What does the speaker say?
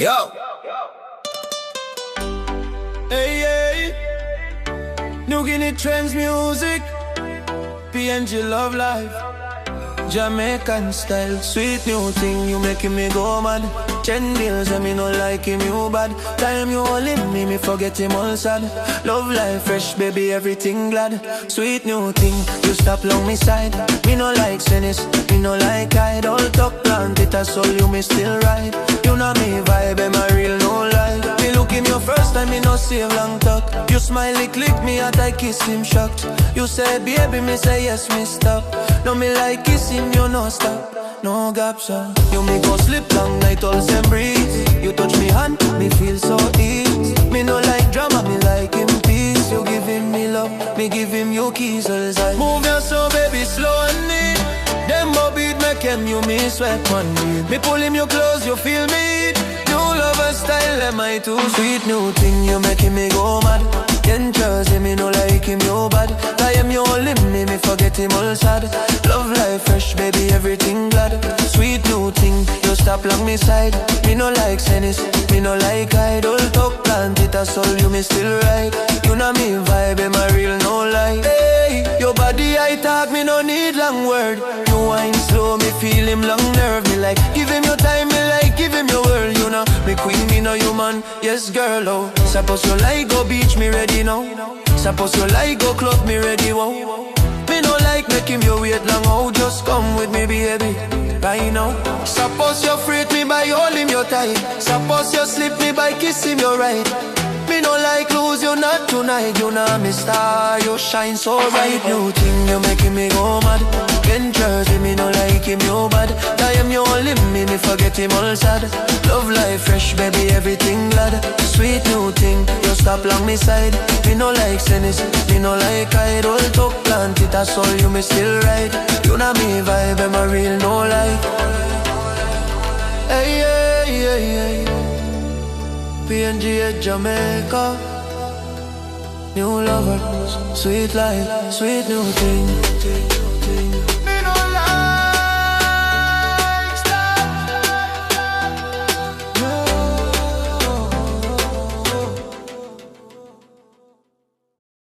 Yo. Hey, hey. New Guinea Trends music. PNG love life. Jamaican style, sweet new thing, you making me go mad. 10 deals and me no like him, you bad. Time you holding me forget him all sad. Love life fresh, baby, everything glad. Sweet new thing, you stop long me side. Me no like tennis, me no like hide. All talk plant it, that's all you me still ride. You know me vibe, am I real, no lie. Me look him your first time, me no save long talk. You smiley click me at I kiss him shocked. You say baby, me say yes, me stop. No me like kissing, you no stop. No gaps, you me go sleep long night, all same breeze. You touch me hand, me feel so easy. Me no like drama, me like him peace. You giving me love, me give him your keys all time. Move your so baby slow and neat. Them beat make him, you me sweat one beat. Me pull him your clothes, you feel me. New lover style, am I too sweet? New thing, you making me go mad. Can't trust him, me no like him, you bad. I am your limit, me forget him all sad. Love life fresh, baby, everything glad. Sweet new thing, you stop long me side. Me no like tennis, me no like hide. All talk plant it, that's all you me still right. You know me vibe, am I real, no lie. Hey, your body I talk, me no need long word. You wine slow, me feel him long nerve. Me like, give him your time, me like, give him your world. You know, me queen, me no human, yes girl, oh. Suppose you like go beach, me ready now. Suppose you like go club, me ready, wow. Me no like make him you wait long, oh. Just come with me, baby, right now. Suppose you freak me by holding your tight. Suppose you slip me by kissing your right. Me no like lose you not tonight. You know me star, you shine so bright. New thing, you making me go mad. Can't trust me no like him, you bad. I am your limit, me forget him all sad. Love life fresh, baby, everything glad. Sweet new thing, you stop long me side. Me no like tennis, me no like hide. All talk plant it, that's all you me still right. You know me vibe, am I real, no lie. Hey, hey, hey, hey. PNG at Jamaica. New lovers, sweet life, sweet new thing.